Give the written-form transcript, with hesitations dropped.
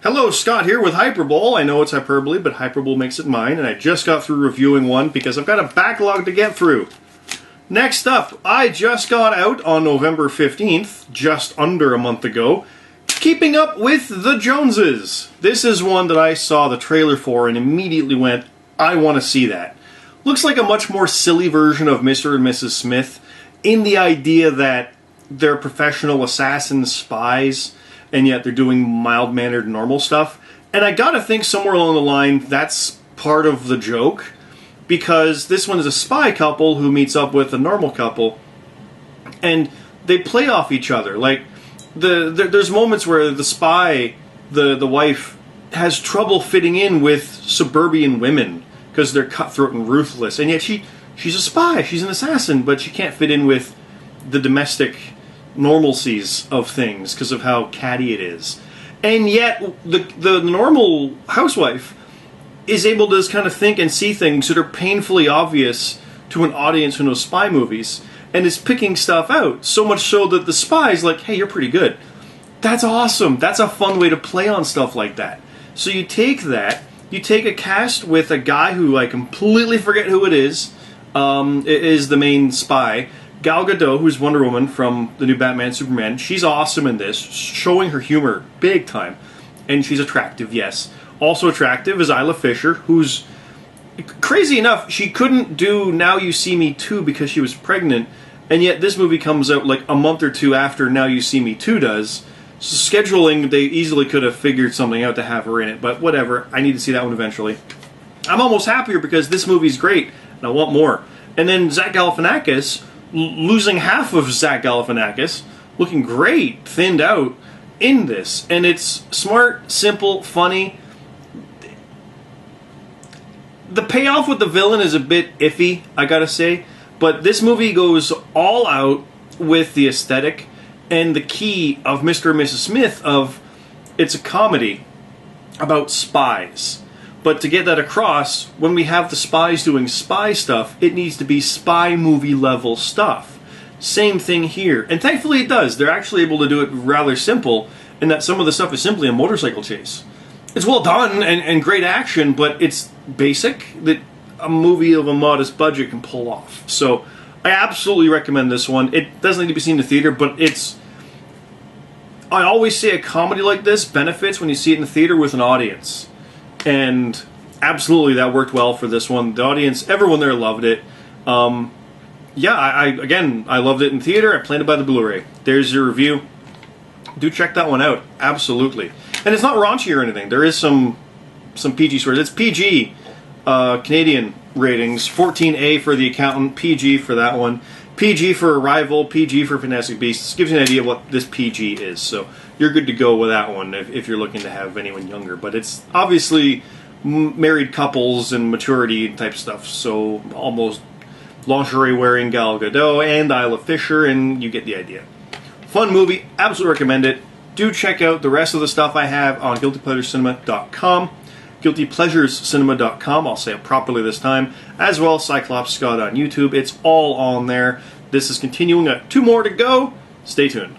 Hello, Scott here with Hyperbole. I know it's Hyperbole, but Hyperbole makes it mine, and I just got through reviewing one because I've got a backlog to get through. Next up, I just got out on November 15th, just under a month ago, Keeping Up with the Joneses. This is one that I saw the trailer for and immediately went, I want to see that. Looks like a much more silly version of Mr. and Mrs. Smith, in the idea that they're professional assassins, spies, and yet they're doing mild-mannered normal stuff. And I gotta think somewhere along the line that's part of the joke, because this one is a spy couple who meets up with a normal couple, and they play off each other. Like, there's moments where the spy, the wife, has trouble fitting in with suburban women because they're cutthroat and ruthless, and yet she's a spy, she's an assassin, but she can't fit in with the domestic normalcies of things because of how catty it is. And yet the normal housewife is able to just kind of think and see things that are painfully obvious to an audience who knows spy movies, and is picking stuff out, so much so that the spy's like, hey, you're pretty good. That's awesome. That's a fun way to play on stuff like that. So you take that, you take a cast with a guy who I completely forget who it is the main spy, Gal Gadot, who's Wonder Woman from the new Batman Superman. She's awesome in this, showing her humor big time. And she's attractive, yes. Also attractive is Isla Fisher, who's, crazy enough, she couldn't do Now You See Me 2 because she was pregnant, and yet this movie comes out like a month or two after Now You See Me 2 does. So scheduling, they easily could have figured something out to have her in it, but whatever, I need to see that one eventually. I'm almost happier because this movie's great, and I want more. And then Zach Galifianakis, losing half of Zach Galifianakis, looking great, thinned out in this. And it's smart, simple, funny. The payoff with the villain is a bit iffy, I gotta say. But this movie goes all out with the aesthetic and the key of Mr. and Mrs. Smith of it's a comedy about spies. But to get that across, when we have the spies doing spy stuff, it needs to be spy movie level stuff. Same thing here. And thankfully it does. They're actually able to do it rather simple, in that some of the stuff is simply a motorcycle chase. It's well done and great action, but it's basic that a movie of a modest budget can pull off. So I absolutely recommend this one. It doesn't need to be seen in the theater, but it's... I always say a comedy like this benefits when you see it in the theater with an audience. And absolutely, that worked well for this one. The audience, everyone there loved it. Yeah, I loved it in theater. I planned to buy the Blu-ray. There's your review. Do check that one out. Absolutely. And it's not raunchy or anything. There is some PG swears. It's PG, Canadian ratings. 14A for The Accountant, PG for that one. PG for Arrival, PG for Fantastic Beasts. Gives you an idea of what this PG is. So you're good to go with that one if you're looking to have anyone younger. But it's obviously married couples and maturity type stuff. So almost lingerie-wearing Gal Gadot and Isla Fisher, and you get the idea. Fun movie. Absolutely recommend it. Do check out the rest of the stuff I have on guiltypleasurecinema.com. guiltypleasurescinema.com, I'll say it properly this time, as well as Cyclops Scott on YouTube. It's all on there. This is continuing. 2 more to go. Stay tuned.